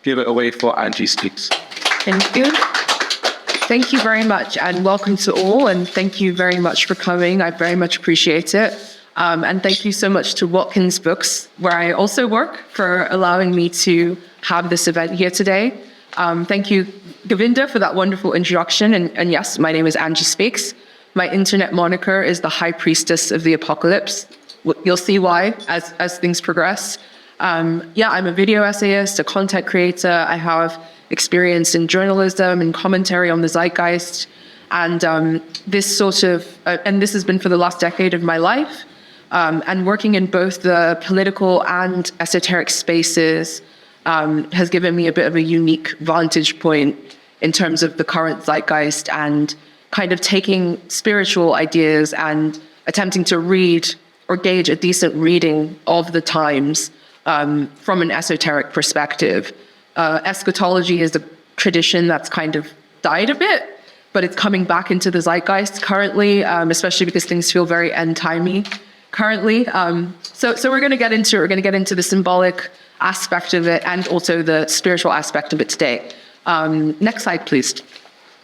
give it away for Angie Speaks. Thank you. Thank you very much, and welcome to all, and thank you very much for coming. I very much appreciate it. And thank you so much to Watkins Books, where I also work, for allowing me to have this event here today. Thank you, Govinda, for that wonderful introduction. And yes, my name is Angie Speaks. My internet moniker is the High Priestess of the Apocalypse. You'll see why as things progress. I'm a video essayist, a content creator. I have experience in journalism and commentary on the zeitgeist. And this has been for the last decade of my life. And working in both the political and esoteric spaces has given me a bit of a unique vantage point in terms of the current zeitgeist and kind of taking spiritual ideas and attempting to read or gauge a decent reading of the times from an esoteric perspective. Eschatology is a tradition that's kind of died a bit, but it's coming back into the zeitgeist currently, especially because things feel very end-timey currently. So we're going to get into the symbolic aspect of it and also the spiritual aspect of it today. Next slide, please.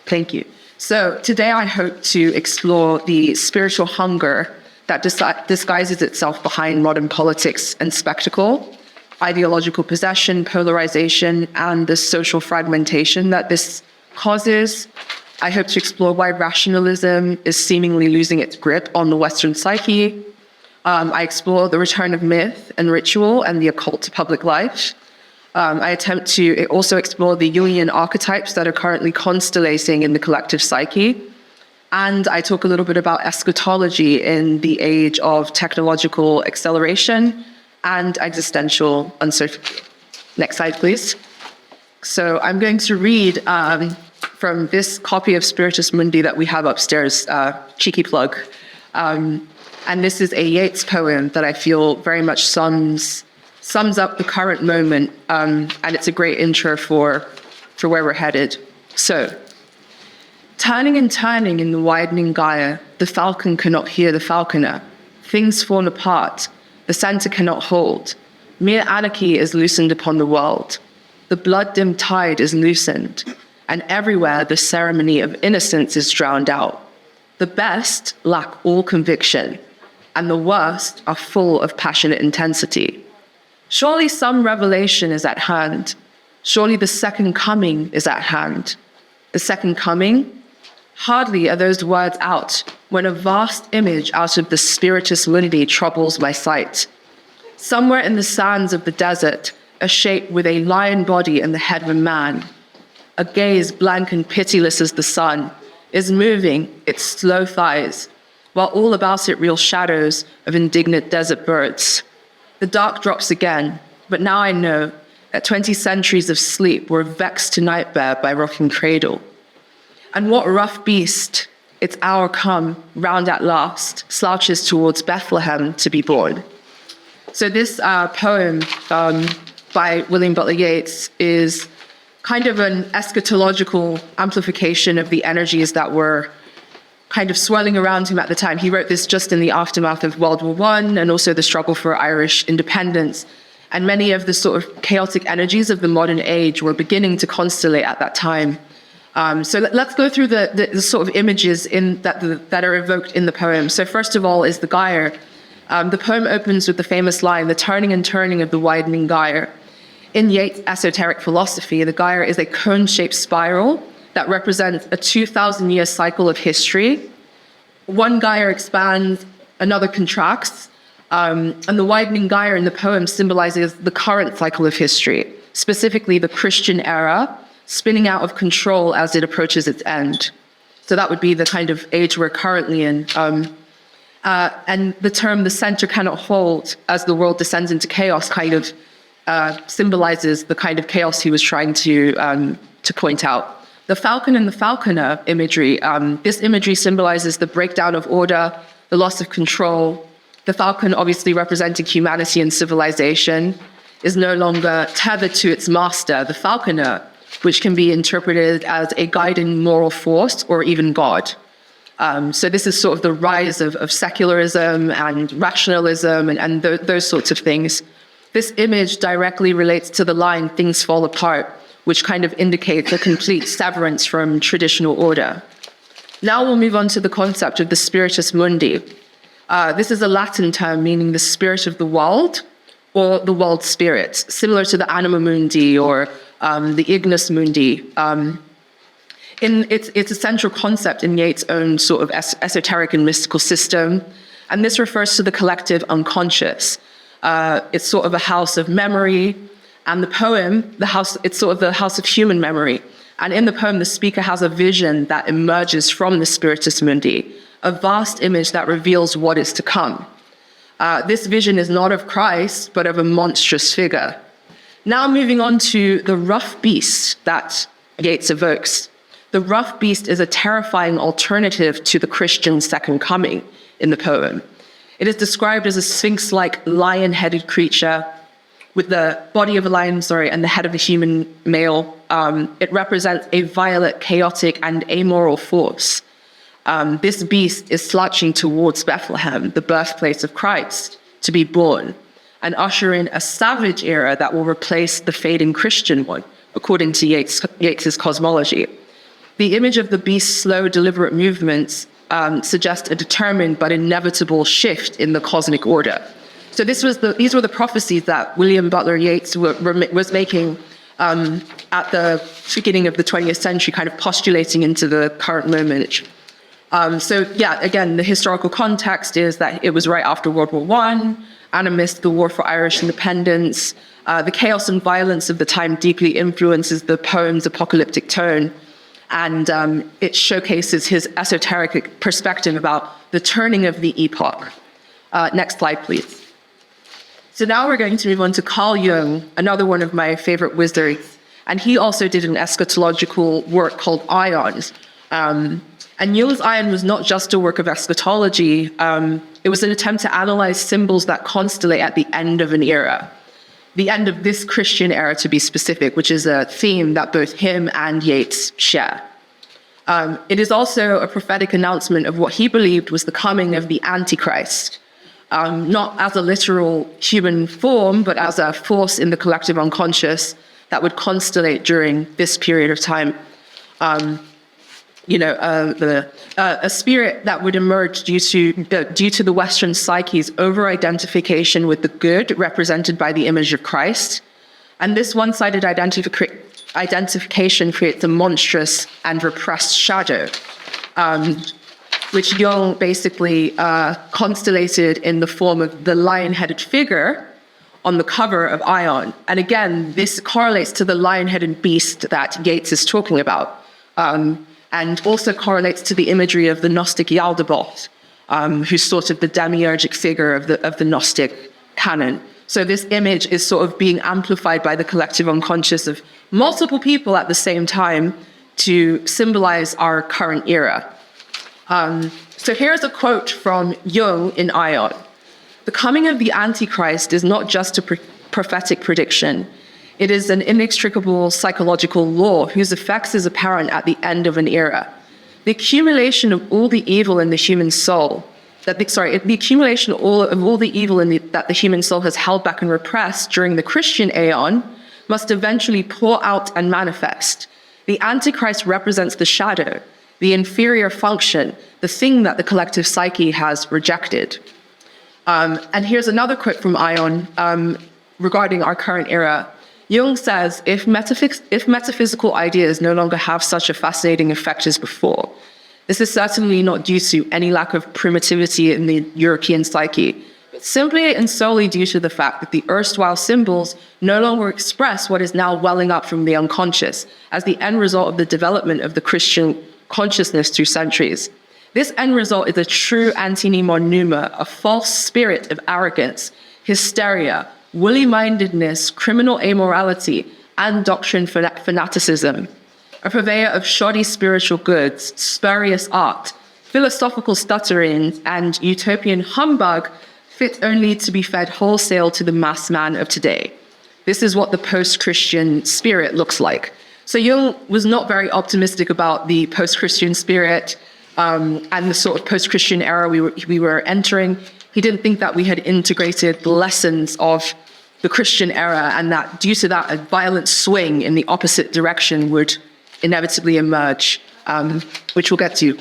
Thank you. So today I hope to explore the spiritual hunger that disguises itself behind modern politics and spectacle, ideological possession, polarization, and the social fragmentation that this causes. I hope to explore why rationalism is seemingly losing its grip on the Western psyche. I explore the return of myth and ritual and the occult to public life. I attempt to also explore the Jungian archetypes that are currently constellating in the collective psyche. And I talk a little bit about eschatology in the age of technological acceleration and existential uncertainty. Next slide, please. So I'm going to read from this copy of Spiritus Mundi that we have upstairs, cheeky plug. And this is a Yeats poem that I feel very much sums up the current moment, and it's a great intro for where we're headed. So, turning and turning in the widening gyre, the falcon cannot hear the falconer. Things fall apart, the centre cannot hold. Mere anarchy is loosened upon the world. The blood-dimmed tide is loosened, and everywhere the ceremony of innocence is drowned out. The best lack all conviction, and the worst are full of passionate intensity. Surely some revelation is at hand. Surely the second coming is at hand. The second coming? Hardly are those words out when a vast image out of the Spiritus Mundi troubles my sight. Somewhere in the sands of the desert, a shape with a lion body and the head of a man, a gaze blank and pitiless as the sun, is moving its slow thighs, while all about it reel shadows of indignant desert birds. The dark drops again, but now I know that 20 centuries of sleep were vexed to nightmare by rocking cradle. And what rough beast, its hour come, round at last, slouches towards Bethlehem to be born. So this poem by William Butler Yeats is kind of an eschatological amplification of the energies that were kind of swirling around him at the time. He wrote this just in the aftermath of World War I and also the struggle for Irish independence. And many of the sort of chaotic energies of the modern age were beginning to constellate at that time. So let's go through the sort of images that are evoked in the poem. So first of all is the gyre. The poem opens with the famous line, "The turning and turning of the widening gyre." In Yeats' esoteric philosophy, the gyre is a cone-shaped spiral that represents a 2,000-year cycle of history. One gyre expands, another contracts, and the widening gyre in the poem symbolizes the current cycle of history, specifically the Christian era, spinning out of control as it approaches its end. So that would be the kind of age we're currently in. And the term "the center cannot hold" as the world descends into chaos kind of symbolizes the kind of chaos he was trying to point out. The falcon and the falconer imagery, this imagery symbolizes the breakdown of order, the loss of control. The falcon, obviously representing humanity and civilization, is no longer tethered to its master, the falconer, which can be interpreted as a guiding moral force or even God. So this is sort of the rise of secularism and rationalism and those sorts of things. This image directly relates to the line "things fall apart," which kind of indicates a complete severance from traditional order. Now we'll move on to the concept of the spiritus mundi. This is a Latin term meaning the spirit of the world or the world spirit, similar to the anima mundi or the ignis mundi. It's a central concept in Yeats' own sort of esoteric and mystical system, and this refers to the collective unconscious. It's sort of a house of memory, and the poem, it's sort of the house of human memory. And in the poem, the speaker has a vision that emerges from the spiritus mundi, a vast image that reveals what is to come. This vision is not of Christ, but of a monstrous figure. Now moving on to the rough beast that Yeats evokes. The rough beast is a terrifying alternative to the Christian second coming in the poem. It is described as a sphinx-like lion-headed creature with the body of a lion, and the head of a human male. It represents a violent, chaotic, and amoral force. This beast is slouching towards Bethlehem, the birthplace of Christ, to be born, and usher in a savage era that will replace the fading Christian one, according to Yeats's cosmology. The image of the beast's slow, deliberate movements suggest a determined but inevitable shift in the cosmic order. So these were the prophecies that William Butler Yeats was making at the beginning of the 20th century, kind of postulating into the current moment. Again, the historical context is that it was right after World War I, and amidst the war for Irish independence. The chaos and violence of the time deeply influences the poem's apocalyptic tone, and it showcases his esoteric perspective about the turning of the epoch. Next slide, please. So now we're going to move on to Carl Jung, another one of my favorite wizards, and he also did an eschatological work called Ions. And Jung's Ion was not just a work of eschatology, it was an attempt to analyze symbols that constellate at the end of an era. The end of this Christian era, to be specific, which is a theme that both him and Yeats share. It is also a prophetic announcement of what he believed was the coming of the Antichrist. Not as a literal human form, but as a force in the collective unconscious that would constellate during this period of time. A spirit that would emerge due to the Western psyche's over-identification with the good represented by the image of Christ. And this one-sided identification creates a monstrous and repressed shadow, which Jung basically constellated in the form of the lion-headed figure on the cover of Ion. And again, this correlates to the lion-headed beast that Yeats is talking about, and also correlates to the imagery of the Gnostic Yaldabaoth, who's sort of the demiurgic figure of the Gnostic canon. So this image is sort of being amplified by the collective unconscious of multiple people at the same time to symbolize our current era. So here's a quote from Jung in Ion. "The coming of the Antichrist is not just a prophetic prediction. It is an inextricable psychological law whose effects is apparent at the end of an era. The accumulation of all the evil in the human soul, that the human soul has held back and repressed during the Christian aeon must eventually pour out and manifest. The Antichrist represents the shadow, the inferior function, the thing that the collective psyche has rejected." And here's another quote from Ion regarding our current era. Jung says, if metaphysical ideas no longer have such a fascinating effect as before, this is certainly not due to any lack of primitivity in the European psyche, but simply and solely due to the fact that the erstwhile symbols no longer express what is now welling up from the unconscious as the end result of the development of the Christian consciousness through centuries. This end result is a true antinymon pneuma, a false spirit of arrogance, hysteria, woolly-mindedness, criminal amorality, and doctrine fanaticism. A purveyor of shoddy spiritual goods, spurious art, philosophical stutterings, and utopian humbug fit only to be fed wholesale to the mass man of today. This is what the post-Christian spirit looks like. So Jung was not very optimistic about the post-Christian spirit and the sort of post-Christian era we were entering. He didn't think that we had integrated the lessons of the Christian era, and that due to that, a violent swing in the opposite direction would inevitably emerge, which we'll get to.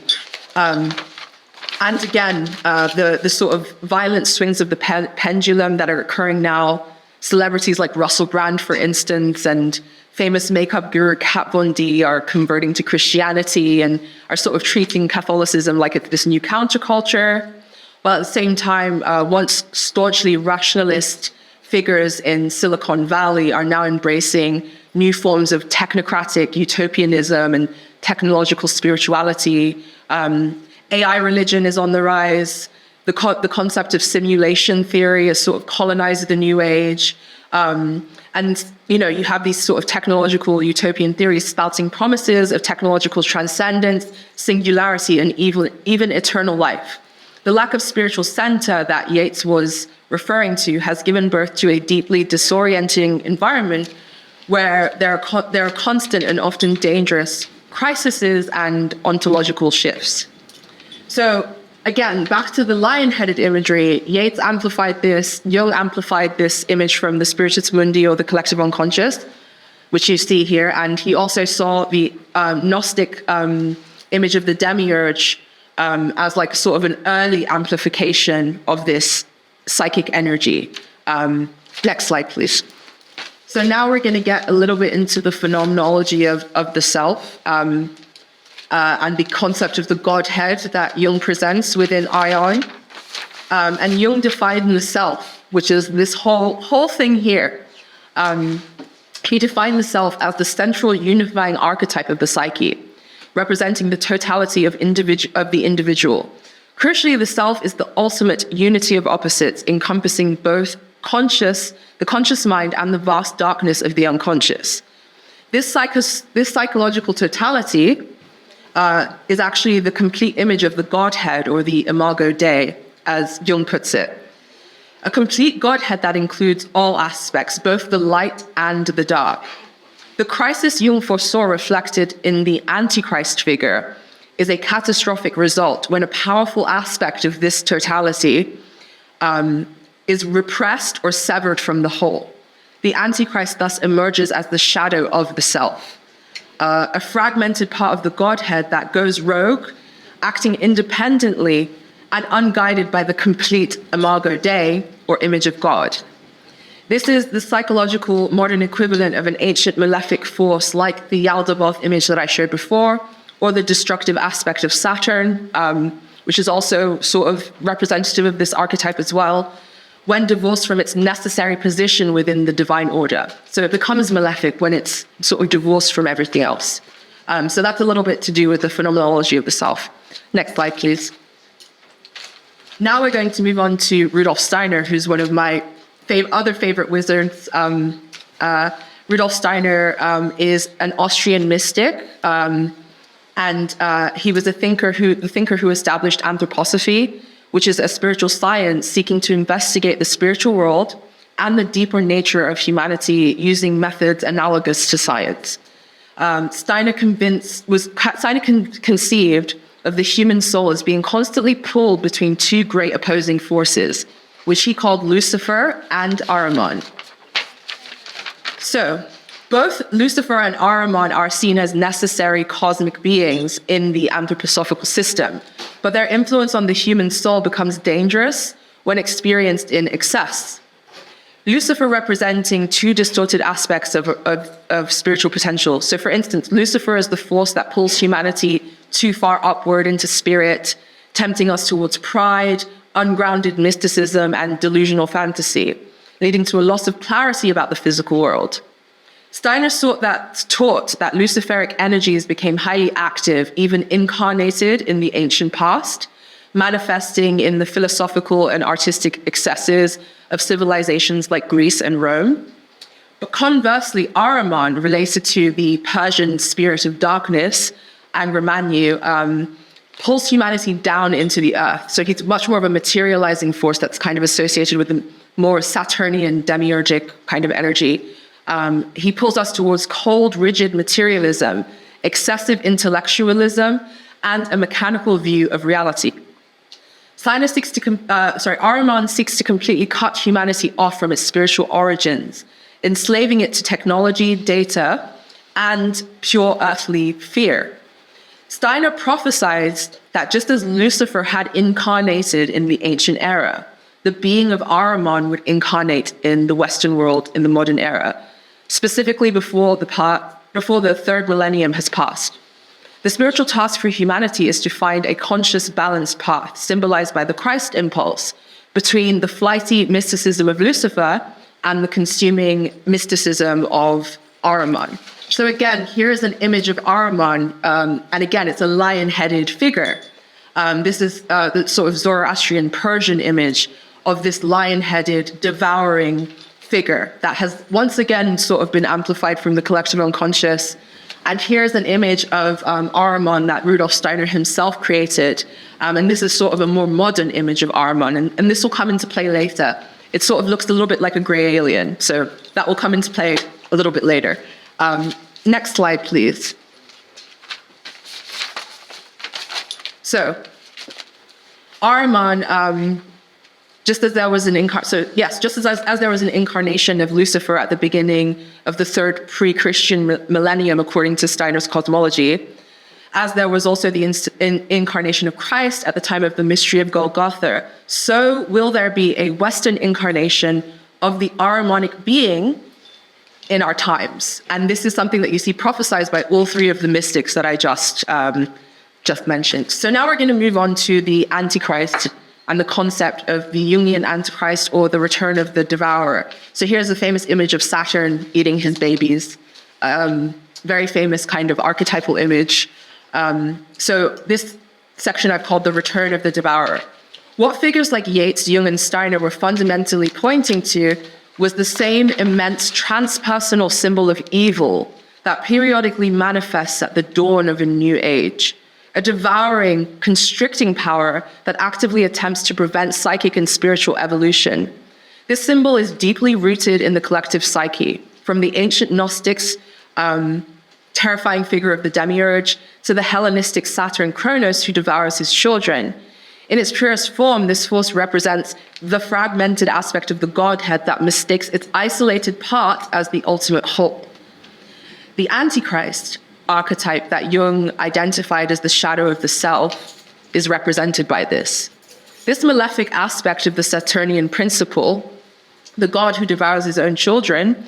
And again, the sort of violent swings of the pendulum that are occurring now, celebrities like Russell Brand, for instance, and famous makeup guru Kat Von D are converting to Christianity and are sort of treating Catholicism like it's this new counterculture. While at the same time, once staunchly rationalist figures in Silicon Valley are now embracing new forms of technocratic utopianism and technological spirituality. AI religion is on the rise. The concept of simulation theory has sort of colonized the new age. And, you have these sort of technological utopian theories spouting promises of technological transcendence, singularity, and even eternal life. The lack of spiritual center that Yeats was referring to has given birth to a deeply disorienting environment where there are constant and often dangerous crises and ontological shifts. So again, back to the lion-headed imagery, Yeats amplified this, Jung amplified this image from the spiritus mundi, or the collective unconscious, which you see here, and he also saw the Gnostic image of the demiurge as like sort of an early amplification of this psychic energy. Next slide, please. So now we're going to get a little bit into the phenomenology of the self and the concept of the Godhead that Jung presents within Ion. And Jung defined the self, which is this whole thing here. He defined the self as the central unifying archetype of the psyche, representing the totality of the individual. Crucially, the self is the ultimate unity of opposites, encompassing both the conscious mind and the vast darkness of the unconscious. This psychological totality is actually the complete image of the Godhead, or the imago Dei, as Jung puts it. A complete Godhead that includes all aspects, both the light and the dark. The crisis Jung foresaw reflected in the Antichrist figure is a catastrophic result when a powerful aspect of this totality is repressed or severed from the whole. The Antichrist thus emerges as the shadow of the self, a fragmented part of the Godhead that goes rogue, acting independently and unguided by the complete imago Dei, or image of God. This is the psychological modern equivalent of an ancient malefic force like the Yaldabaoth image that I showed before, or the destructive aspect of Saturn, which is also sort of representative of this archetype as well, when divorced from its necessary position within the divine order. So it becomes malefic when it's sort of divorced from everything else. So that's a little bit to do with the phenomenology of the self. Next slide, please. Now we're going to move on to Rudolf Steiner, who's one of my other favorite wizards. Rudolf Steiner is an Austrian mystic, and he was the thinker who established anthroposophy, which is a spiritual science seeking to investigate the spiritual world and the deeper nature of humanity using methods analogous to science. Steiner conceived of the human soul as being constantly pulled between two great opposing forces, which he called Lucifer and Ahriman. So, both Lucifer and Ahriman are seen as necessary cosmic beings in the anthroposophical system, but their influence on the human soul becomes dangerous when experienced in excess. Lucifer representing two distorted aspects of spiritual potential. So for instance, Lucifer is the force that pulls humanity too far upward into spirit, tempting us towards pride, ungrounded mysticism, and delusional fantasy, leading to a loss of clarity about the physical world. Steiner taught that Luciferic energies became highly active, even incarnated in the ancient past, manifesting in the philosophical and artistic excesses of civilizations like Greece and Rome. But conversely, Ahriman, related to the Persian spirit of darkness, Angra Mainyu, pulls humanity down into the earth. So he's much more of a materializing force that's kind of associated with a more Saturnian demiurgic kind of energy. He pulls us towards cold, rigid materialism, excessive intellectualism, and a mechanical view of reality. Ahriman seeks to completely cut humanity off from its spiritual origins, enslaving it to technology, data, and pure earthly fear. Steiner prophesied that just as Lucifer had incarnated in the ancient era, the being of Ahriman would incarnate in the Western world in the modern era, specifically before the third millennium has passed. The spiritual task for humanity is to find a conscious, balanced path, symbolized by the Christ impulse, between the flighty mysticism of Lucifer and the consuming mysticism of Ahriman. So again, here is an image of Ahriman, and again, it's a lion-headed figure. This is the sort of Zoroastrian Persian image of this lion-headed, devouring figure that has once again sort of been amplified from the collective unconscious. And here's an image of Ahriman that Rudolf Steiner himself created. And this is sort of a more modern image of Ahriman, and this will come into play later. It sort of looks a little bit like a gray alien, so that will come into play a little bit later. Next slide, please. So, Ahriman, just as there was an incarnation of Lucifer at the beginning of the third pre-Christian millennium, according to Steiner's cosmology, as there was also the incarnation of Christ at the time of the mystery of Golgotha, so will there be a Western incarnation of the Ahrimanic being in our times. And this is something that you see prophesied by all three of the mystics that I just mentioned. So now we're going to move on to the Antichrist and the concept of the Jungian Antichrist, or the return of the devourer. So here's a famous image of Saturn eating his babies. Very famous kind of archetypal image. So this section I've called the return of the devourer. What figures like Yeats, Jung, and Steiner were fundamentally pointing to was the same immense transpersonal symbol of evil that periodically manifests at the dawn of a new age. A devouring, constricting power that actively attempts to prevent psychic and spiritual evolution. This symbol is deeply rooted in the collective psyche, from the ancient Gnostics' terrifying figure of the demiurge to the Hellenistic Saturn Kronos who devours his children. In its purest form, this force represents the fragmented aspect of the Godhead that mistakes its isolated part as the ultimate whole. The Antichrist archetype that Jung identified as the shadow of the self is represented by this. This malefic aspect of the Saturnian principle, the God who devours his own children,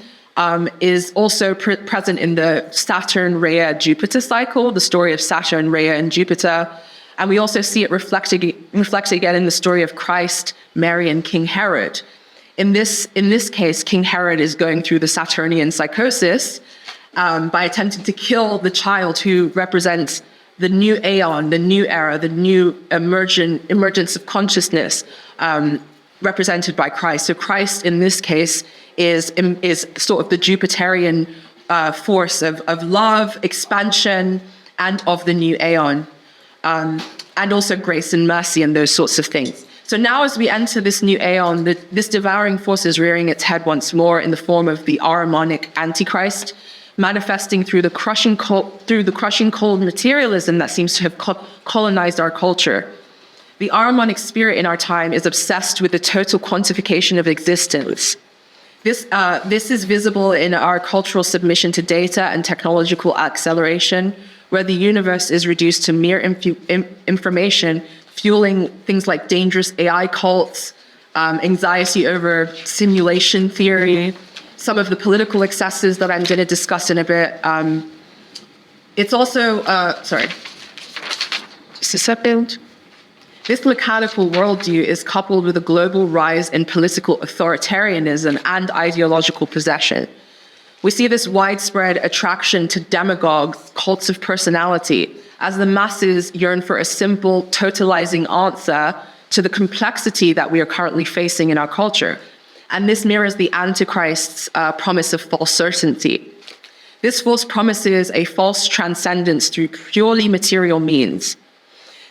is also present in the Saturn-Rhea-Jupiter cycle, the story of Saturn, Rhea, and Jupiter. And we also see it reflected again in the story of Christ, Mary, and King Herod. In this case, King Herod is going through the Saturnian psychosis by attempting to kill the child who represents the new aeon, the new era, the new emergence of consciousness represented by Christ. So Christ, in this case, is sort of the Jupiterian force of love, expansion, and of the new aeon, and also grace and mercy and those sorts of things. So now as we enter this new aeon, this devouring force is rearing its head once more in the form of the Ahrimanic Antichrist, manifesting through the crushing cold materialism that seems to have colonized our culture. The Ahrimanic spirit in our time is obsessed with the total quantification of existence. This is visible in our cultural submission to data and technological acceleration, where the universe is reduced to mere information, fueling things like dangerous AI cults, anxiety over simulation theory, some of the political excesses that I'm going to discuss in a bit. It's also, just a second. This mechanical worldview is coupled with a global rise in political authoritarianism and ideological possession. We see this widespread attraction to demagogues, cults of personality, as the masses yearn for a simple, totalizing answer to the complexity that we are currently facing in our culture. And this mirrors the Antichrist's promise of false certainty. This false promises a false transcendence through purely material means.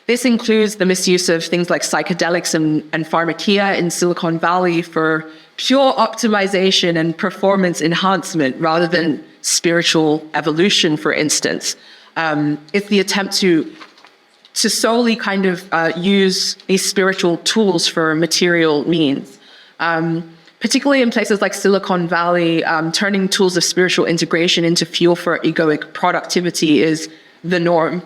This includes the misuse of things like psychedelics and pharmakia in Silicon Valley for pure optimization and performance enhancement rather than spiritual evolution, for instance. It's the attempt to to solely kind of use these spiritual tools for material means. Particularly in places like Silicon Valley, turning tools of spiritual integration into fuel for egoic productivity is the norm.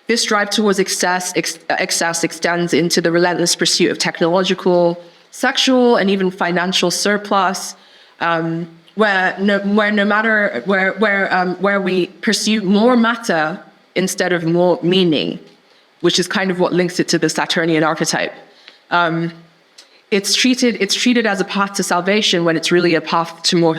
This drive towards excess extends into the relentless pursuit of technological, sexual, and even financial surplus, where we pursue more matter instead of more meaning, which is kind of what links it to the Saturnian archetype. It's treated as a path to salvation when it's really a path to more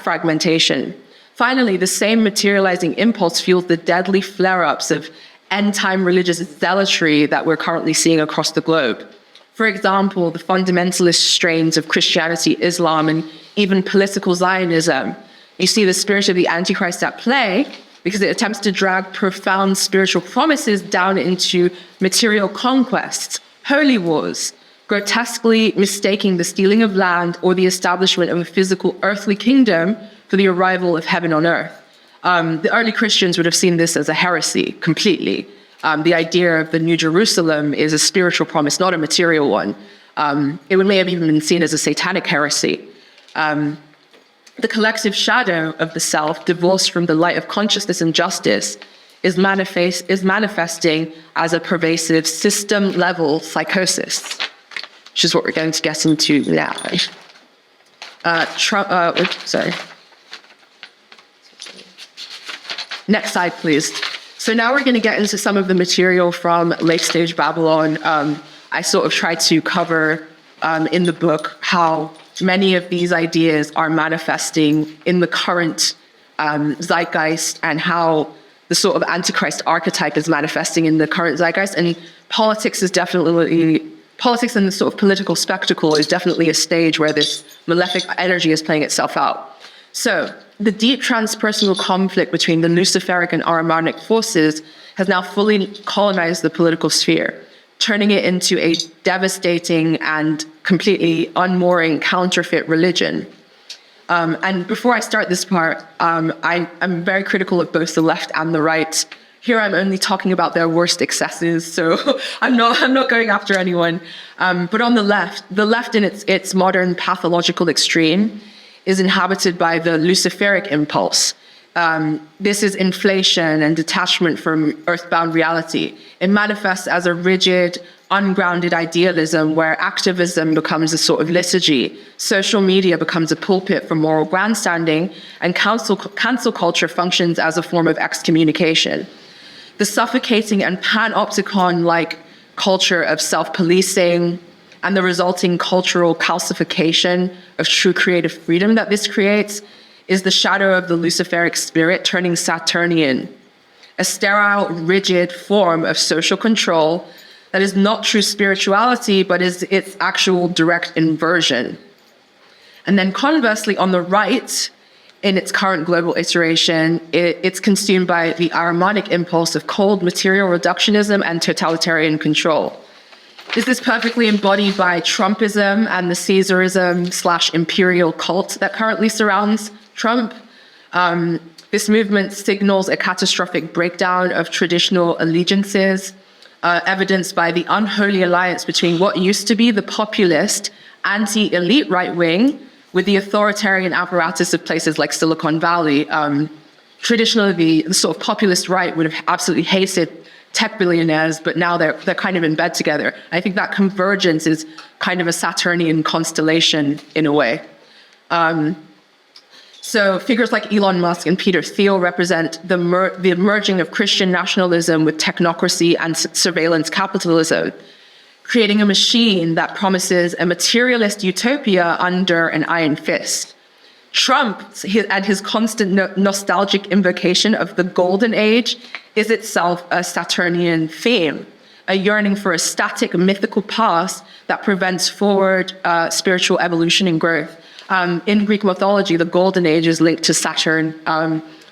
fragmentation. Finally, the same materializing impulse fuels the deadly flare-ups of end-time religious zealotry that we're currently seeing across the globe. For example, the fundamentalist strains of Christianity, Islam, and even political Zionism. You see the spirit of the Antichrist at play because it attempts to drag profound spiritual promises down into material conquests, holy wars, grotesquely mistaking the stealing of land or the establishment of a physical earthly kingdom for the arrival of heaven on earth. The early Christians would have seen this as a heresy completely. The idea of the New Jerusalem is a spiritual promise, not a material one. It may have even been seen as a satanic heresy. The collective shadow of the self, divorced from the light of consciousness and justice, is manifesting as a pervasive system-level psychosis, which is what we're going to get into now. Next slide, please. So now we're going to get into some of the material from Late Stage Babylon. I sort of tried to cover in the book how many of these ideas are manifesting in the current zeitgeist and how the sort of Antichrist archetype is manifesting in the current zeitgeist. And politics and the sort of political spectacle is definitely a stage where this malefic energy is playing itself out. So the deep transpersonal conflict between the Luciferic and Ahrimanic forces has now fully colonized the political sphere, turning it into a devastating and completely unmooring counterfeit religion. And before I start this part, I'm very critical of both the left and the right. Here I'm only talking about their worst excesses, so I'm not going after anyone. But on the left in its modern pathological extreme is inhabited by the Luciferic impulse. This is inflation and detachment from earthbound reality. It manifests as a rigid, ungrounded idealism where activism becomes a sort of liturgy, social media becomes a pulpit for moral grandstanding, and cancel culture functions as a form of excommunication. The suffocating and panopticon-like culture of self-policing and the resulting cultural calcification of true creative freedom that this creates is the shadow of the Luciferic spirit turning Saturnian, a sterile, rigid form of social control that is not true spirituality, but is its actual direct inversion. And then conversely, on the right, in its current global iteration, it's consumed by the Ahrimanic impulse of cold material reductionism and totalitarian control. This is perfectly embodied by Trumpism and the Caesarism/imperial cult that currently surrounds Trump. This movement signals a catastrophic breakdown of traditional allegiances, evidenced by the unholy alliance between what used to be the populist, anti-elite right wing with the authoritarian apparatus of places like Silicon Valley. Traditionally, the sort of populist right would have absolutely hated tech billionaires, but now they're kind of in bed together. I think that convergence is kind of a Saturnian constellation in a way. So figures like Elon Musk and Peter Thiel represent the merging of Christian nationalism with technocracy and surveillance capitalism, creating a machine that promises a materialist utopia under an iron fist. Trump and his constant nostalgic invocation of the golden age is itself a Saturnian theme, a yearning for a static mythical past that prevents forward spiritual evolution and growth. In Greek mythology, the golden age is linked to Saturn.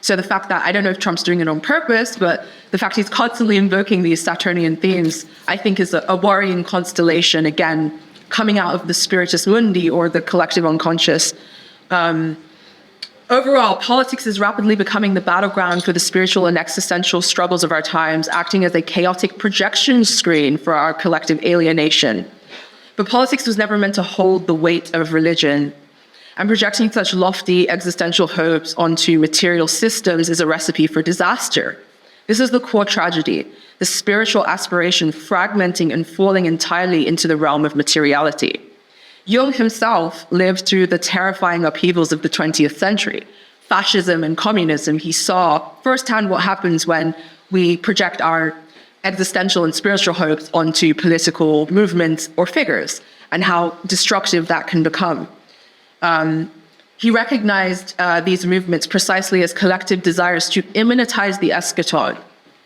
So the fact that, I don't know if Trump's doing it on purpose, but the fact he's constantly invoking these Saturnian themes, I think is a worrying constellation, again, coming out of the spiritus mundi or the collective unconscious. Overall, politics is rapidly becoming the battleground for the spiritual and existential struggles of our times, acting as a chaotic projection screen for our collective alienation. But politics was never meant to hold the weight of religion, and projecting such lofty existential hopes onto material systems is a recipe for disaster. This is the core tragedy, the spiritual aspiration fragmenting and falling entirely into the realm of materiality. Jung himself lived through the terrifying upheavals of the 20th century. Fascism and communism, he saw firsthand what happens when we project our existential and spiritual hopes onto political movements or figures, and how destructive that can become. He recognized these movements precisely as collective desires to immanentize the eschaton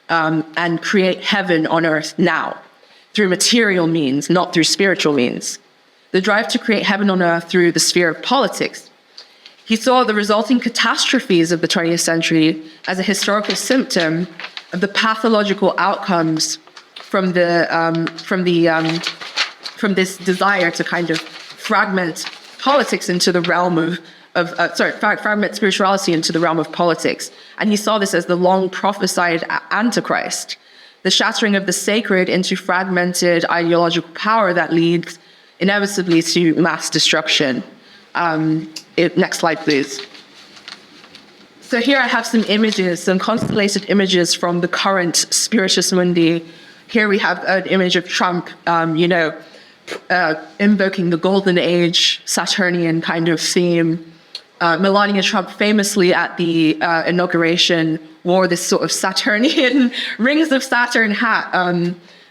and create heaven on earth now, through material means, not through spiritual means. The drive to create heaven on earth through the sphere of politics. He saw the resulting catastrophes of the 20th century as a historical symptom of the pathological outcomes from this desire to kind of fragment politics into the realm fragment spirituality into the realm of politics. And he saw this as the long prophesied Antichrist, the shattering of the sacred into fragmented ideological power that leads inevitably to mass destruction. Next slide, please. So here I have some images, some constellated images from the current Spiritus Mundi. Here we have an image of Trump, invoking the golden age, Saturnian kind of theme. Melania Trump famously at the inauguration wore this sort of Saturnian rings of Saturn hat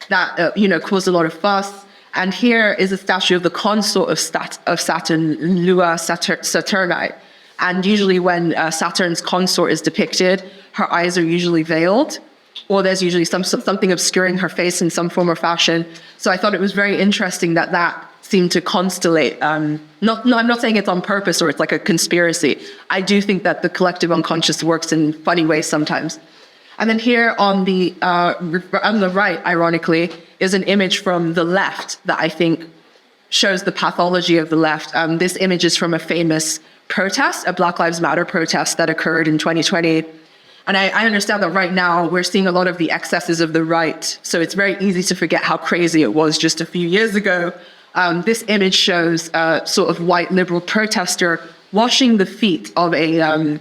that caused a lot of fuss. And here is a statue of the consort of Saturn, Lua Saturni. And usually when Saturn's consort is depicted, her eyes are usually veiled, or there's usually something obscuring her face in some form or fashion. So I thought it was very interesting that seemed to constellate. I'm not saying it's on purpose or it's like a conspiracy. I do think that the collective unconscious works in funny ways sometimes. And then here on the right, ironically, is an image from the left that I think shows the pathology of the left. This image is from a famous protest, a Black Lives Matter protest that occurred in 2020. And I understand that right now we're seeing a lot of the excesses of the right. So it's very easy to forget how crazy it was just a few years ago. This image shows a sort of white liberal protester washing the feet of a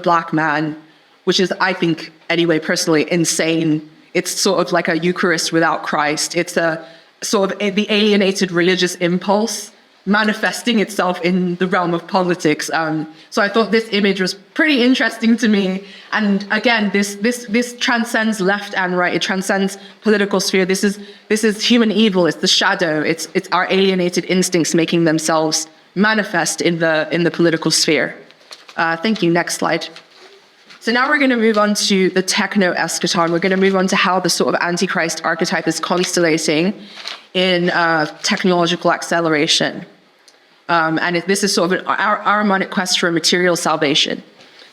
Black man, which is, I think, anyway, personally, insane. It's sort of like a Eucharist without Christ. It's a sort of the alienated religious impulse manifesting itself in the realm of politics. So I thought this image was pretty interesting to me. And again, this transcends left and right. It transcends political sphere. This is human evil. It's the shadow. It's our alienated instincts making themselves manifest in the political sphere. Thank you. Next slide. So now we're going to move on to the techno-eschaton. We're going to move on to how the sort of Antichrist archetype is constellating in technological acceleration. And this is sort of our harmonic quest for material salvation.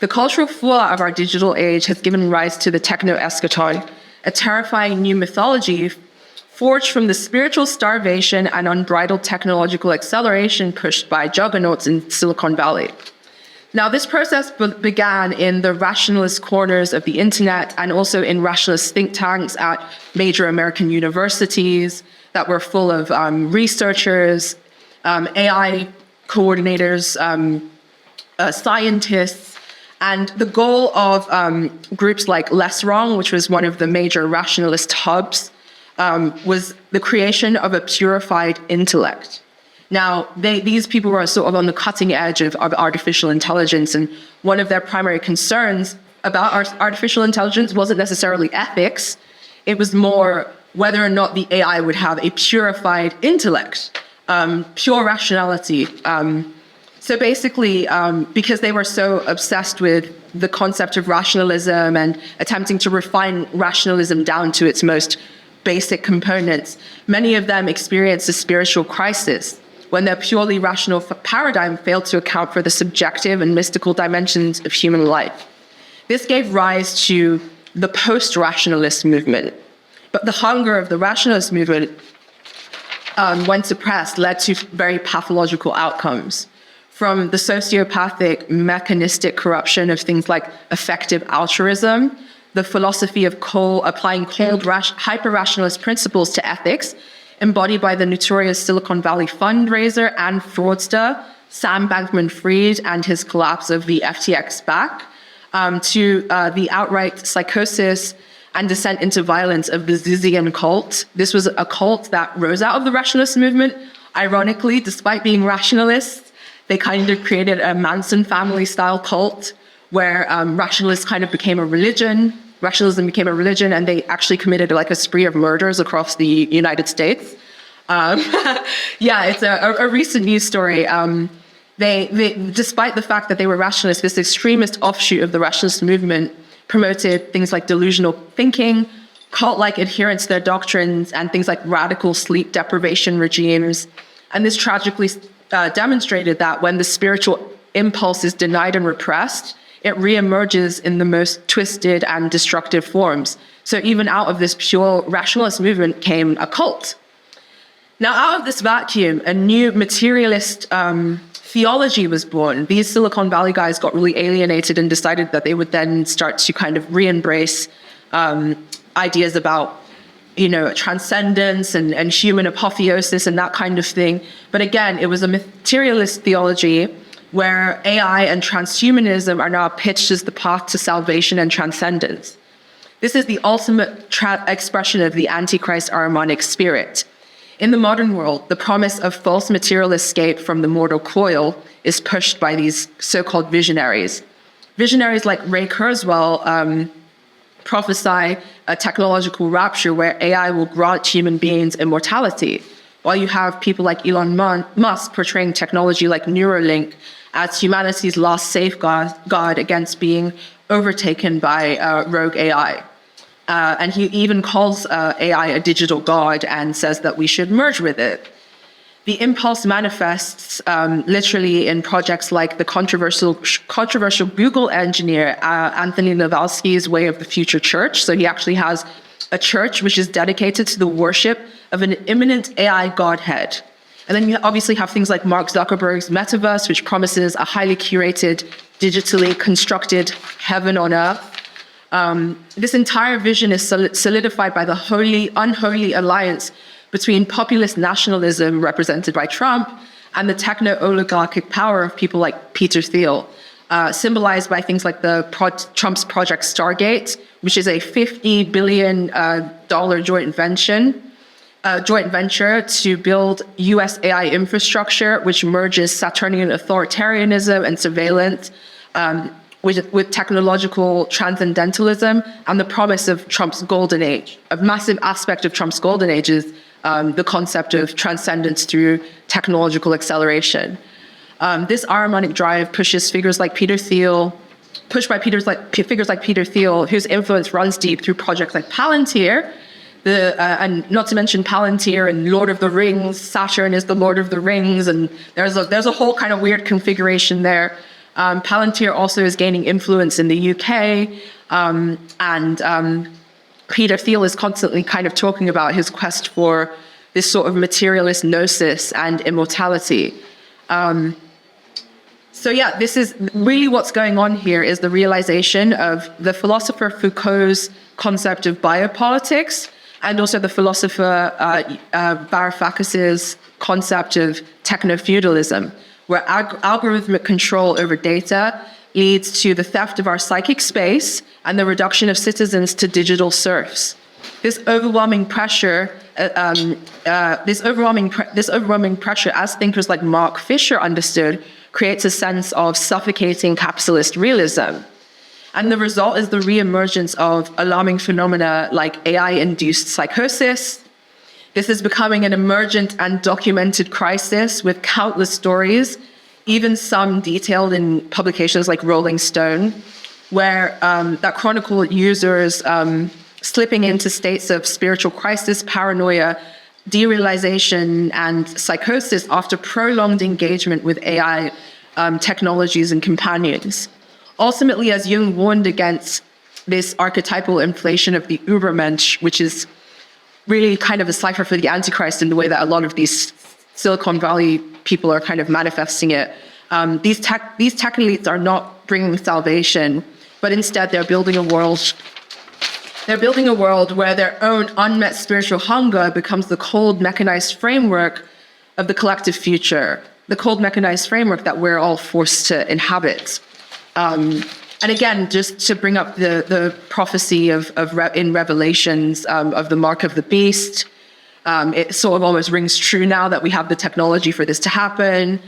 The cultural fallout of our digital age has given rise to the techno-eschaton, a terrifying new mythology forged from the spiritual starvation and unbridled technological acceleration pushed by juggernauts in Silicon Valley. Now, this process began in the rationalist corners of the internet and also in rationalist think tanks at major American universities that were full of researchers, AI coordinators, scientists. And the goal of groups like Less Wrong, which was one of the major rationalist hubs, was the creation of a purified intellect. Now, these people were sort of on the cutting edge of artificial intelligence, and one of their primary concerns about artificial intelligence wasn't necessarily ethics. It was more whether or not the AI would have a purified intellect, pure rationality. So basically, because they were so obsessed with the concept of rationalism and attempting to refine rationalism down to its most basic components, many of them experienced a spiritual crisis when their purely rational paradigm failed to account for the subjective and mystical dimensions of human life. This gave rise to the post-rationalist movement. But the hunger of the rationalist movement, when suppressed, led to very pathological outcomes. from the sociopathic, mechanistic corruption of things like effective altruism, the philosophy of applying cold, hyper-rationalist principles to ethics, embodied by the notorious Silicon Valley fundraiser and fraudster, Sam Bankman-Fried, and his collapse of the FTX back, to the outright psychosis and descent into violence of the Zizian cult. This was a cult that rose out of the rationalist movement. Ironically, despite being rationalists, they kind of created a Manson family-style cult where rationalism became a religion, and they actually committed like a spree of murders across the United States. It's a recent news story. They, despite the fact that they were rationalists, this extremist offshoot of the rationalist movement promoted things like delusional thinking, cult-like adherence to their doctrines, and things like radical sleep deprivation regimes. And this tragically demonstrated that when the spiritual impulse is denied and repressed, it reemerges in the most twisted and destructive forms. So even out of this pure rationalist movement came a cult. Now, out of this vacuum, a new materialist theology was born. These Silicon Valley guys got really alienated and decided that they would then start to kind of re-embrace ideas about, transcendence and human apotheosis and that kind of thing. But again, it was a materialist theology where AI and transhumanism are now pitched as the path to salvation and transcendence. This is the ultimate expression of the Antichrist Ahrimanic spirit. In the modern world, the promise of false material escape from the mortal coil is pushed by these so-called visionaries. Visionaries like Ray Kurzweil prophesy a technological rapture where AI will grant human beings immortality, while you have people like Elon Musk portraying technology like Neuralink as humanity's last safeguard against being overtaken by rogue AI. And he even calls AI a digital god and says that we should merge with it. The impulse manifests literally in projects like the controversial Google engineer Anthony Navalsky's Way of the Future Church. So he actually has a church which is dedicated to the worship of an imminent AI godhead. And then you obviously have things like Mark Zuckerberg's metaverse, which promises a highly curated, digitally constructed heaven on earth. This entire vision is solidified by the unholy alliance between populist nationalism, represented by Trump, and the techno-oligarchic power of people like Peter Thiel, symbolized by things like Trump's Project Stargate, which is a $50 billion joint venture to build US AI infrastructure, which merges Saturnian authoritarianism and surveillance with technological transcendentalism and the promise of Trump's golden age. A massive aspect of Trump's golden age is the concept of transcendence through technological acceleration. This Ahrimanic drive pushes figures like Peter Thiel, figures like Peter Thiel, whose influence runs deep through projects like Palantir, and not to mention Palantir and Lord of the Rings. Saturn is the Lord of the Rings, and there's a whole kind of weird configuration there. Palantir also is gaining influence in the UK, and Peter Thiel is constantly kind of talking about his quest for this sort of materialist gnosis and immortality. This is really what's going on here, is the realization of the philosopher Foucault's concept of biopolitics, and also the philosopher Varoufakis's concept of techno-feudalism, where algorithmic control over data leads to the theft of our psychic space and the reduction of citizens to digital serfs. This overwhelming pressure, as thinkers like Mark Fisher understood, creates a sense of suffocating capitalist realism. And the result is the reemergence of alarming phenomena like AI-induced psychosis. This is becoming an emergent and documented crisis with countless stories, even some detailed in publications like Rolling Stone, where that chronicle users slipping into states of spiritual crisis, paranoia, derealization, and psychosis after prolonged engagement with AI technologies and companions. Ultimately, as Jung warned against this archetypal inflation of the Übermensch, which is really kind of a cipher for the Antichrist in the way that a lot of these Silicon Valley people are kind of manifesting it. These tech elites are not bringing salvation, but instead they're building a world. They're building a world where their own unmet spiritual hunger becomes the cold, mechanized framework of the collective future, the cold, mechanized framework that we're all forced to inhabit. And again, just to bring up the prophecy in Revelations of the mark of the beast, it sort of almost rings true now that we have the technology for this to happen.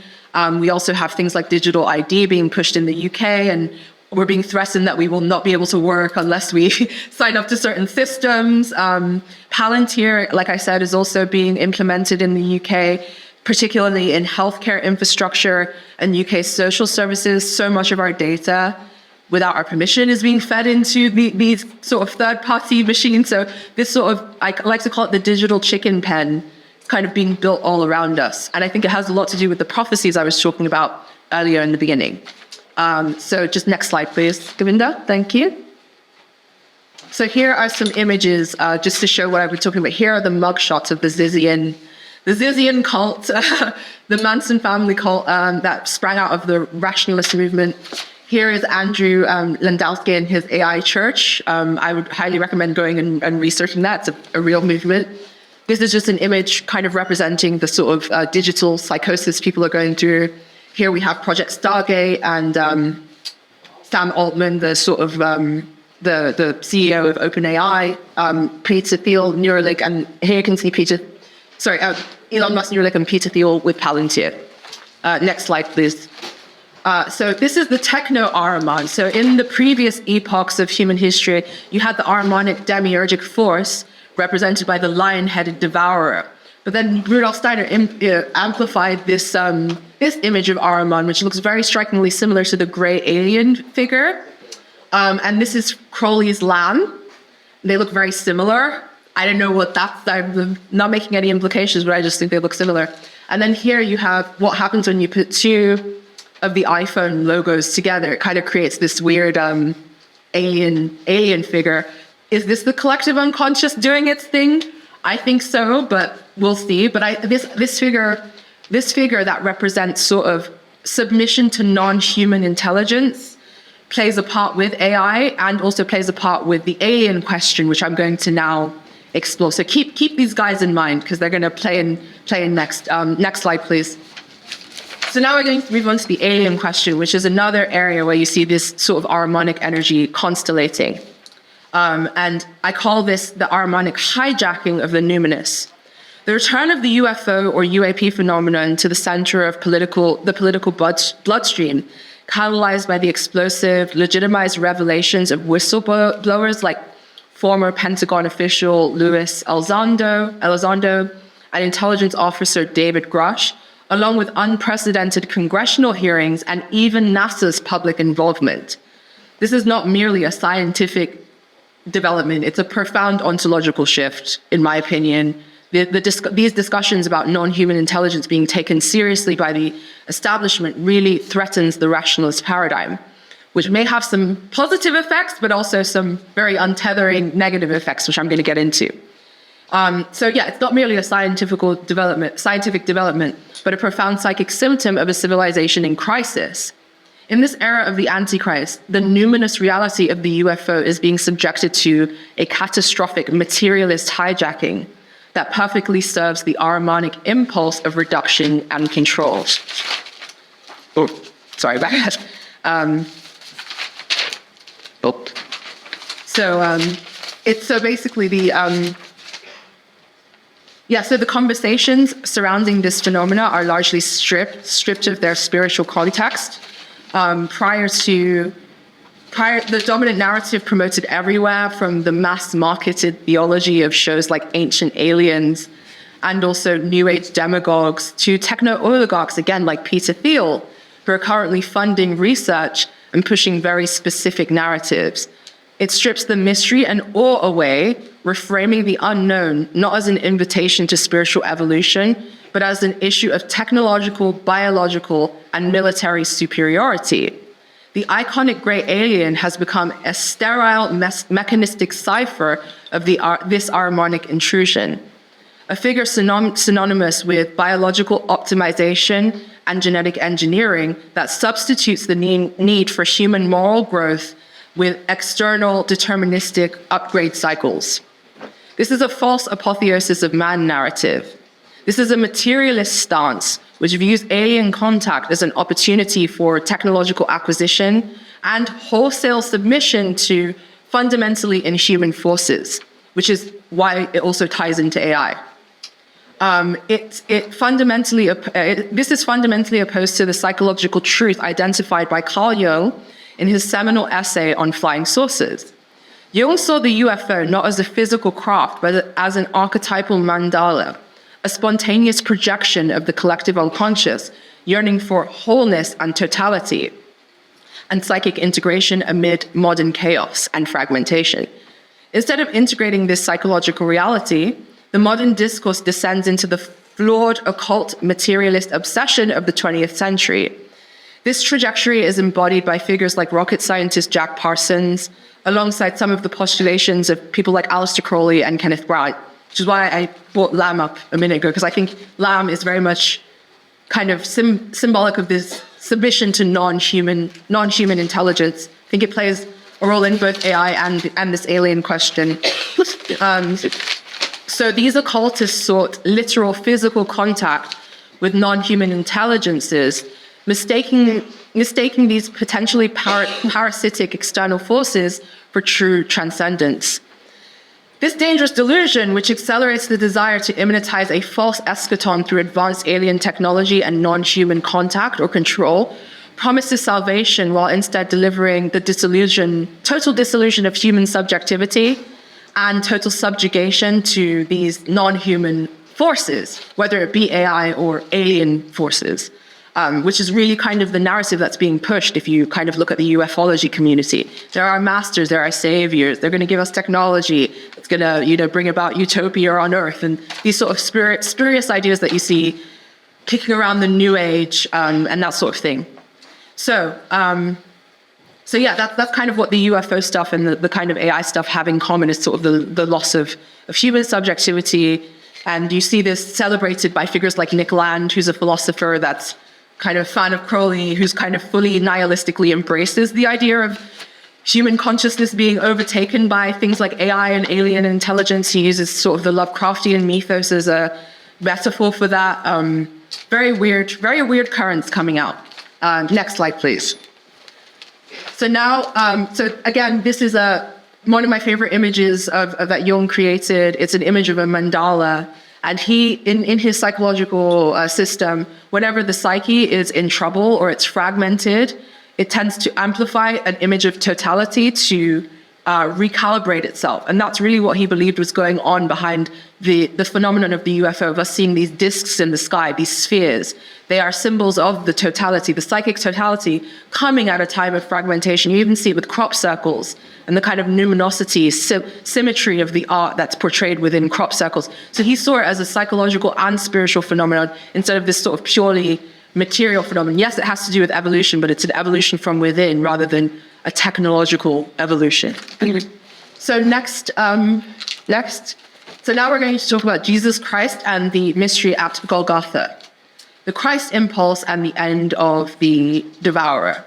We also have things like digital ID being pushed in the UK, and we're being threatened that we will not be able to work unless we sign up to certain systems. Palantir, like I said, is also being implemented in the UK, particularly in healthcare infrastructure and UK social services. So much of our data, without our permission, is being fed into these sort of third-party machines. So this sort of, I like to call it the digital chicken pen, kind of being built all around us. And I think it has a lot to do with the prophecies I was talking about earlier in the beginning. So just next slide, please, Govinda. Thank you. So here are some images just to show what I was talking about. Here are the mugshots of the Zizian cult, the Manson family cult that sprang out of the rationalist movement. Here is Andrew Landowski and his AI church. I would highly recommend going and researching that. It's a real movement. This is just an image kind of representing the sort of digital psychosis people are going through. Here we have Project Stargate and Sam Altman, the sort of the CEO of OpenAI, Peter Thiel, Neuralink, and here you can see Elon Musk, Neuralink, and Peter Thiel with Palantir. Next slide, please. So this is the techno-Ahriman. So in the previous epochs of human history, you had the Ahrimanic demiurgic force represented by the lion-headed devourer. But then Rudolf Steiner amplified this image of Ahriman, which looks very strikingly similar to the gray alien figure. And this is Crowley's lamb. They look very similar. I don't know what that's. I'm not making any implications, but I just think they look similar. And then here you have what happens when you put two of the iPhone logos together. It kind of creates this weird alien figure. Is this the collective unconscious doing its thing? I think so, but we'll see. But this figure that represents sort of submission to non-human intelligence plays a part with AI and also plays a part with the alien question, which I'm going to now explore. So keep these guys in mind because they're going to play in next. Next slide, please. So now we're going to move on to the alien question, which is another area where you see this sort of Ahrimanic energy constellating. And I call this the Ahrimanic hijacking of the numinous. The return of the UFO or UAP phenomenon to the center of the political bloodstream, catalyzed by the explosive, legitimized revelations of whistleblowers like former Pentagon official Luis Elizondo and intelligence officer David Grush, along with unprecedented congressional hearings and even NASA's public involvement. This is not merely a scientific development, it's a profound ontological shift, in my opinion. These discussions about non-human intelligence being taken seriously by the establishment really threatens the rationalist paradigm, which may have some positive effects, but also some very untethering negative effects, which I'm going to get into. So yeah, it's not merely a scientific development, but a profound psychic symptom of a civilization in crisis. In this era of the Antichrist, the numinous reality of the UFO is being subjected to a catastrophic materialist hijacking that perfectly serves the Ahrimanic impulse of reduction and control. Oh, sorry about that. So basically so the conversations surrounding this phenomena are largely stripped of their spiritual context. The dominant narrative promoted everywhere, from the mass-marketed theology of shows like Ancient Aliens and also New Age demagogues to techno-oligarchs, again, like Peter Thiel, who are currently funding research and pushing very specific narratives. It strips the mystery and awe away, reframing the unknown not as an invitation to spiritual evolution, but as an issue of technological, biological, and military superiority. The iconic gray alien has become a sterile, mechanistic cipher of this Ahrimanic intrusion, a figure synonymous with biological optimization and genetic engineering that substitutes the need for human moral growth with external deterministic upgrade cycles. This is a false apotheosis of man narrative. This is a materialist stance which views alien contact as an opportunity for technological acquisition and wholesale submission to fundamentally inhuman forces, which is why it also ties into AI. This is fundamentally opposed to the psychological truth identified by Carl Jung in his seminal essay on flying saucers. Jung saw the UFO not as a physical craft, but as an archetypal mandala, a spontaneous projection of the collective unconscious, yearning for wholeness and totality, and psychic integration amid modern chaos and fragmentation. Instead of integrating this psychological reality, the modern discourse descends into the flawed, occult, materialist obsession of the 20th century. This trajectory is embodied by figures like rocket scientist Jack Parsons, alongside some of the postulations of people like Aleister Crowley and Kenneth Brown, which is why I brought Lamb up a minute ago, because I think Lamb is very much kind of symbolic of this submission to non-human intelligence. I think it plays a role in both AI and this alien question. So these occultists sought literal physical contact with non-human intelligences, mistaking these potentially parasitic external forces for true transcendence. This dangerous delusion, which accelerates the desire to immanentize a false eschaton through advanced alien technology and non-human contact or control, promises salvation while instead delivering the total disillusion of human subjectivity and total subjugation to these non-human forces, whether it be AI or alien forces, which is really kind of the narrative that's being pushed if you kind of look at the ufology community. There are masters, there are saviors, they're going to give us technology, it's going to, bring about utopia on Earth, and these sort of spurious ideas that you see kicking around the New Age and that sort of thing. So yeah, that's kind of what the UFO stuff and the kind of AI stuff have in common, is sort of the loss of human subjectivity. And you see this celebrated by figures like Nick Land, who's a philosopher that's kind of a fan of Crowley, who's kind of fully nihilistically embraces the idea of human consciousness being overtaken by things like AI and alien intelligence. He uses sort of the Lovecraftian mythos as a metaphor for that. Very weird currents coming out. Next slide, please. So now, so again, this is one of my favorite images of that Jung created. It's an image of a mandala. And he, in his psychological system, whenever the psyche is in trouble or it's fragmented, it tends to amplify an image of totality to recalibrate itself. And that's really what he believed was going on behind the phenomenon of the UFO, of us seeing these discs in the sky, these spheres. They are symbols of the totality, the psychic totality, coming at a time of fragmentation. You even see it with crop circles and the kind of numinosity, symmetry of the art that's portrayed within crop circles. So he saw it as a psychological and spiritual phenomenon instead of this sort of purely material phenomenon. Yes, it has to do with evolution, but it's an evolution from within rather than a technological evolution. So next. So now we're going to talk about Jesus Christ and the mystery at Golgotha, the Christ impulse and the end of the devourer.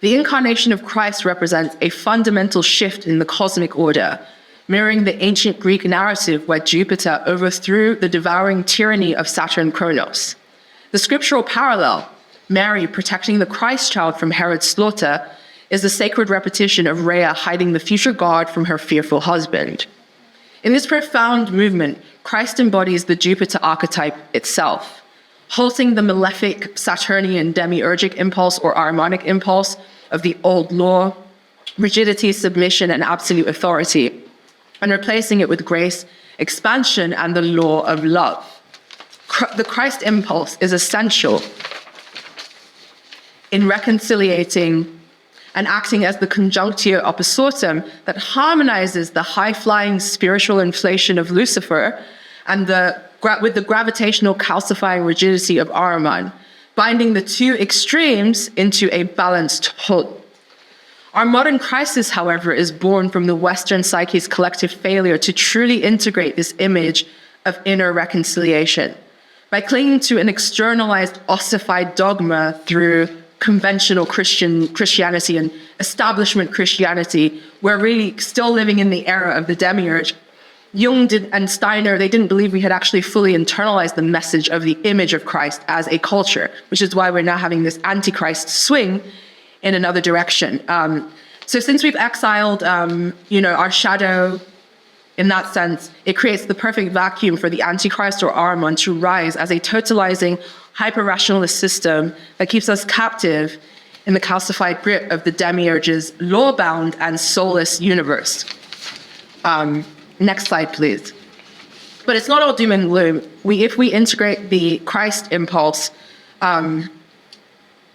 The incarnation of Christ represents a fundamental shift in the cosmic order, mirroring the ancient Greek narrative where Jupiter overthrew the devouring tyranny of Saturn Kronos. The scriptural parallel, Mary protecting the Christ child from Herod's slaughter, is the sacred repetition of Rhea hiding the future God from her fearful husband. In this profound movement, Christ embodies the Jupiter archetype itself, halting the malefic Saturnian demiurgic impulse or Ahrimanic impulse of the old law, rigidity, submission, and absolute authority, and replacing it with grace, expansion, and the law of love. The Christ impulse is essential in reconciliating and acting as the conjunctio opposutum that harmonizes the high-flying spiritual inflation of Lucifer and with the gravitational calcifying rigidity of Ahriman, binding the two extremes into a balanced whole. Our modern crisis, however, is born from the Western psyche's collective failure to truly integrate this image of inner reconciliation. by clinging to an externalized, ossified dogma through conventional Christianity and establishment Christianity, we're really still living in the era of the demiurge. Jung and Steiner, they didn't believe we had actually fully internalized the message of the image of Christ as a culture, which is why we're now having this antichrist swing in another direction. So since we've exiled, our shadow, in that sense, it creates the perfect vacuum for the Antichrist or Ahriman to rise as a totalizing, hyper-rationalist system that keeps us captive in the calcified grip of the demiurge's law-bound and soulless universe. Next slide, please. But it's not all doom and gloom. If we integrate the Christ impulse,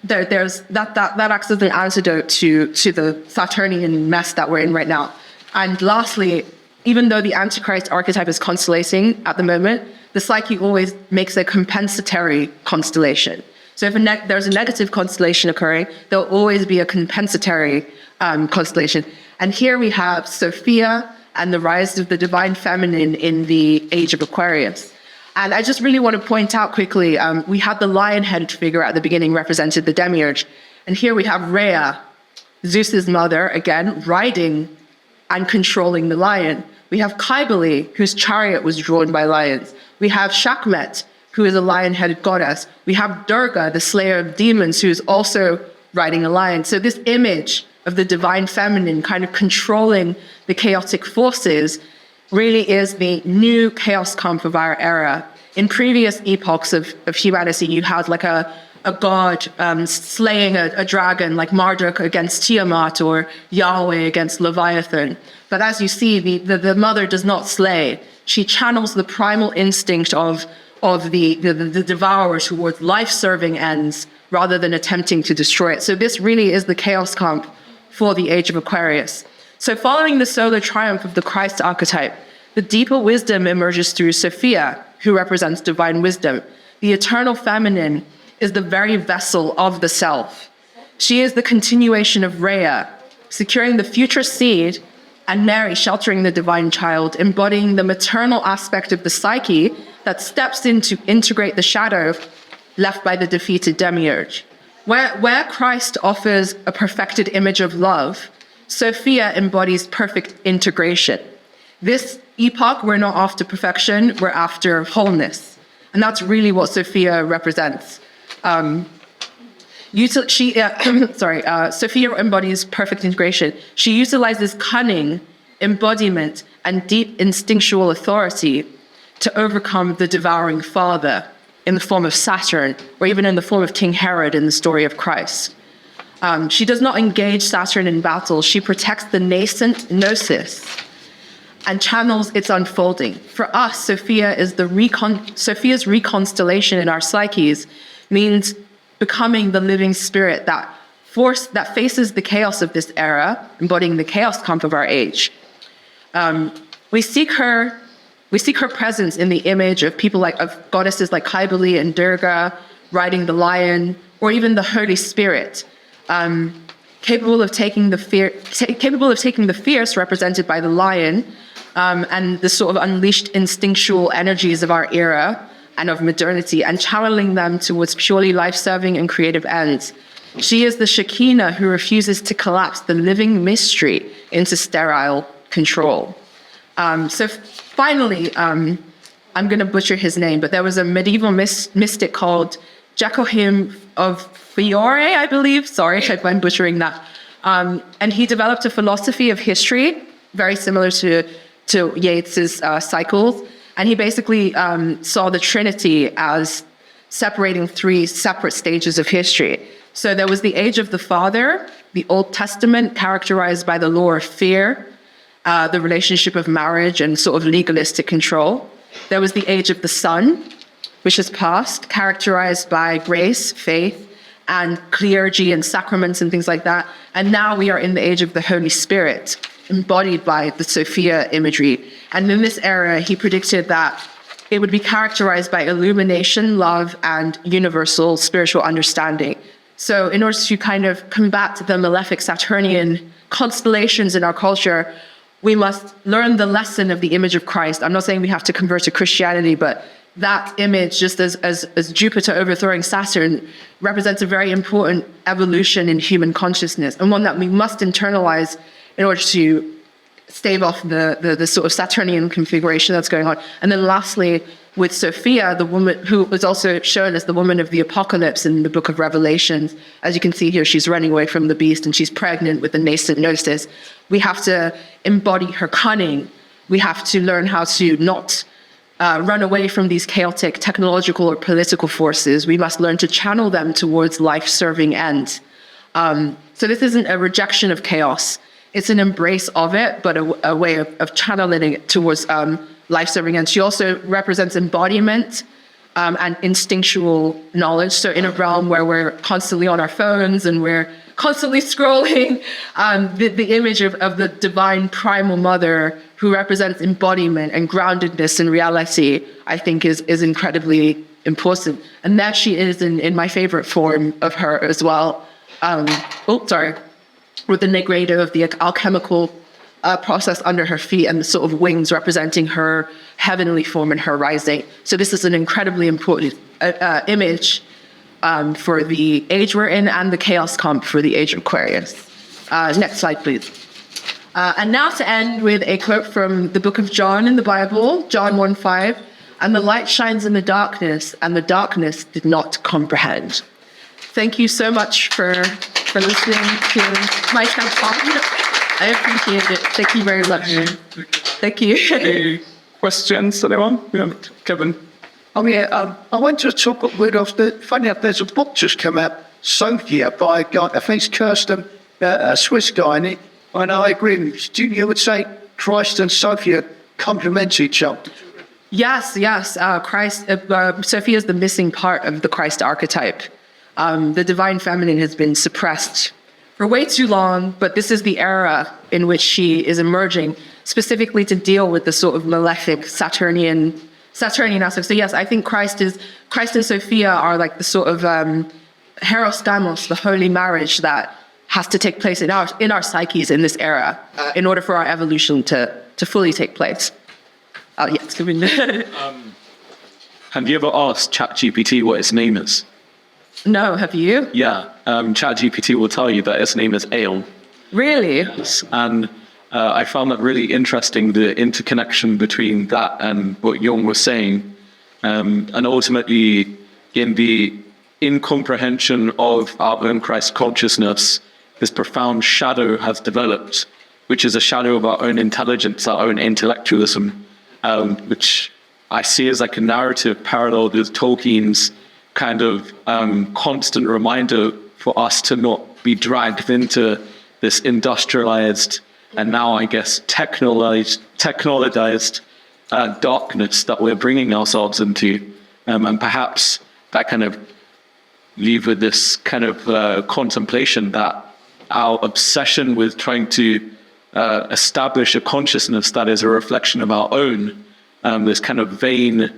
there's that acts as an antidote to the Saturnian mess that we're in right now. And lastly, even though the Antichrist archetype is constellating at the moment, the psyche always makes a compensatory constellation. So if there's a negative constellation occurring, there'll always be a compensatory constellation. And here we have Sophia and the rise of the divine feminine in the age of Aquarius. And I just really want to point out quickly, we had the lion-headed figure at the beginning represented the demiurge. And here we have Rhea, Zeus's mother, again, riding and controlling the lion. We have Cybele, whose chariot was drawn by lions. We have Sekhmet, who is a lion-headed goddess. We have Durga, the slayer of demons, who is also riding a lion. So this image of the divine feminine kind of controlling the chaotic forces really is the new chaos camp of our era. In previous epochs of humanity, you had like a god slaying a dragon, like Marduk against Tiamat or Yahweh against Leviathan. But as you see, the mother does not slay. She channels the primal instinct of the devourer towards life-serving ends rather than attempting to destroy it. So this really is the chaos camp for the age of Aquarius. So following the solar triumph of the Christ archetype, the deeper wisdom emerges through Sophia, who represents divine wisdom. The eternal feminine is the very vessel of the self. She is the continuation of Rhea, securing the future seed, and Mary sheltering the divine child, embodying the maternal aspect of the psyche that steps in to integrate the shadow left by the defeated demiurge. Where Christ offers a perfected image of love, Sophia embodies perfect integration. This epoch, we're not after perfection, we're after wholeness. And that's really what Sophia represents. Sophia embodies perfect integration. She utilizes cunning, embodiment, and deep instinctual authority to overcome the devouring father in the form of Saturn, or even in the form of King Herod in the story of Christ. She does not engage Saturn in battle. She protects the nascent gnosis and channels its unfolding. For us, Sophia's reconstellation in our psyches means becoming the living spirit that faces the chaos of this era, embodying the chaos camp of our age. We seek her presence in the image of of goddesses like Cybele and Durga, riding the lion, or even the Holy Spirit, capable of taking the fierce represented by the lion, and the sort of unleashed instinctual energies of our era and of modernity, and channeling them towards purely life-serving and creative ends. She is the Shekinah who refuses to collapse the living mystery into sterile control. So finally, I'm going to butcher his name, but there was a medieval mystic called Joachim of Fiore, I believe. Sorry if I'm butchering that. And he developed a philosophy of history, very similar to Yeats's cycles. And he basically saw the Trinity as separating three separate stages of history. So there was the age of the Father, the Old Testament, characterized by the law of fear, the relationship of marriage and sort of legalistic control. There was the age of the Son, which is past, characterized by grace, faith, and clergy and sacraments and things like that. And now we are in the age of the Holy Spirit, embodied by the Sophia imagery. And in this era, he predicted that it would be characterized by illumination, love, and universal spiritual understanding. So in order to kind of combat the malefic Saturnian constellations in our culture, we must learn the lesson of the image of Christ. I'm not saying we have to convert to Christianity, but that image, just as Jupiter overthrowing Saturn, represents a very important evolution in human consciousness, and one that we must internalize in order to stave off the sort of Saturnian configuration that's going on. And then lastly, with Sophia, the woman who was also shown as the woman of the apocalypse in the book of Revelations, as you can see here, she's running away from the beast and she's pregnant with the nascent gnosis. We have to embody her cunning. We have to learn how to not run away from these chaotic technological or political forces. We must learn to channel them towards life-serving ends. So this isn't a rejection of chaos. It's an embrace of it, but a way of channeling it towards life-serving ends. She also represents embodiment and instinctual knowledge. So in a realm where we're constantly on our phones and we're constantly scrolling, the image of the divine primal mother who represents embodiment and groundedness in reality, I think is incredibly important. And there she is in my favorite form of her as well. With the negredo of the alchemical process under her feet and the sort of wings representing her heavenly form and her rising. So this is an incredibly important image for the age we're in and the chaos comp for the age of Aquarius. Next slide, please. And now to end with a quote from the book of John in the Bible, John 1:5, "And the light shines in the darkness, and the darkness did not comprehend." Thank you so much for listening to my TED Talk. I appreciate it. Thank you very much. Thank you. Any questions, anyone? Yeah, Kevin. I want to talk a bit of funny enough, there's a book just come out, Sophia, by a guy, I think it's Kirsten, a Swiss guy, and I agree with you. Do you would say Christ and Sophia complement each other? Yes. Sophia is the missing part of the Christ archetype. The divine feminine has been suppressed for way too long, but this is the era in which she is emerging, specifically to deal with the sort of malefic Saturnian aspect. So yes, I think Christ and Sophia are like the sort of herostamos, the holy marriage that has to take place in our psyches in this era in order for our evolution to fully take place. Yes. Have you ever asked ChatGPT what its name is? No, have you? Yeah, ChatGPT will tell you that its name is Ale. Really? Yes, and I found that really interesting, the interconnection between that and what Jung was saying. And ultimately, in the incomprehension of our own Christ consciousness, this profound shadow has developed, which is a shadow of our own intelligence, our own intellectualism, which I see as like a narrative parallel with Tolkien's kind of constant reminder for us to not be dragged into this industrialized and now, I guess, technologized darkness that we're bringing ourselves into. And perhaps that kind of leave with this kind of contemplation that our obsession with trying to establish a consciousness that is a reflection of our own, this kind of vain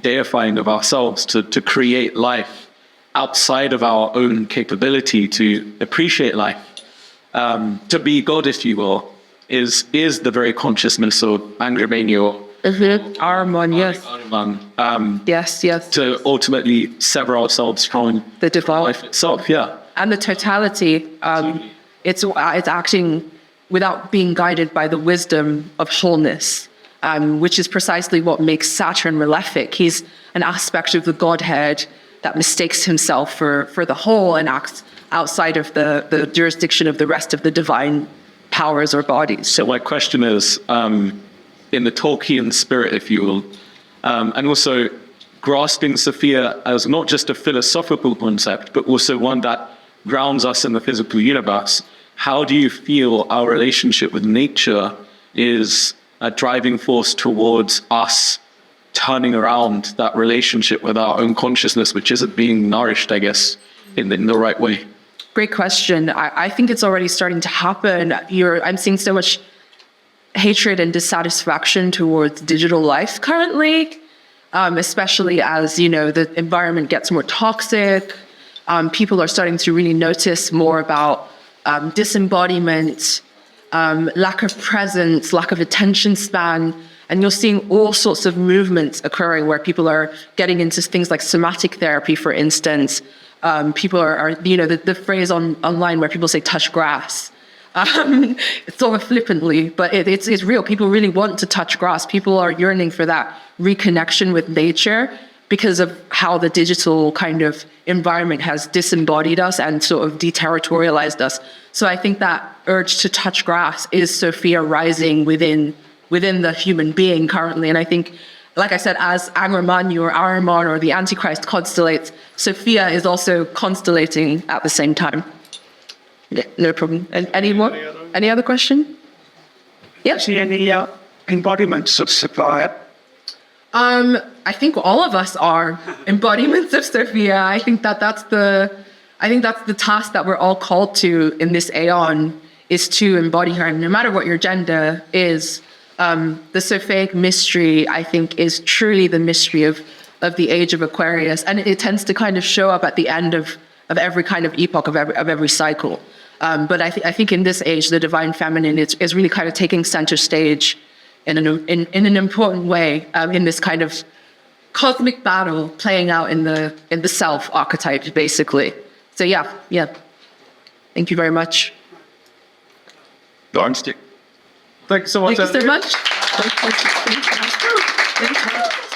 deifying of ourselves to create life outside of our own capability to appreciate life, to be God, if you will, is the very consciousness of Angramania. Ahriman, yes. Yes. To ultimately sever ourselves from the divine life itself, yeah. And the totality. It's acting without being guided by the wisdom of wholeness. Which is precisely what makes Saturn malefic. He's an aspect of the Godhead that mistakes himself for the whole and acts outside of the jurisdiction of the rest of the divine powers or bodies. So my question is, in the Tolkien spirit, if you will, and also grasping Sophia as not just a philosophical concept, but also one that grounds us in the physical universe, how do you feel our relationship with nature is a driving force towards us turning around that relationship with our own consciousness, which isn't being nourished, I guess, in the right way? Great question. I think it's already starting to happen. I'm seeing so much hatred and dissatisfaction towards digital life currently, especially as, the environment gets more toxic. People are starting to really notice more about disembodiment, lack of presence, lack of attention span, And you're seeing all sorts of movements occurring where people are getting into things like somatic therapy, for instance. People are the phrase online where people say touch grass. It's sort of flippantly, but it's real. People really want to touch grass. People are yearning for that reconnection with nature because of how the digital kind of environment has disembodied us and sort of deterritorialized us. So I think that urge to touch grass is Sophia rising within the human being currently. And I think, like I said, as Agramanu or Ahriman or the Antichrist constellates, Sophia is also constellating at the same time. Yeah, no problem. And any more? Any other question? Yeah. See any embodiments of Sophia? I think all of us are embodiments of Sophia. I think that's the task that we're all called to in this aeon, is to embody her. And no matter what your gender is, the Sophaic mystery, I think, is truly the mystery of the age of Aquarius. And it tends to kind of show up at the end of every kind of epoch, of every cycle. But I think in this age, the divine feminine is really kind of taking center stage in an important way, in this kind of cosmic battle playing out in the self archetype, basically. So yeah. Thank you very much. Thanks so much. Thank you so much. Thank you.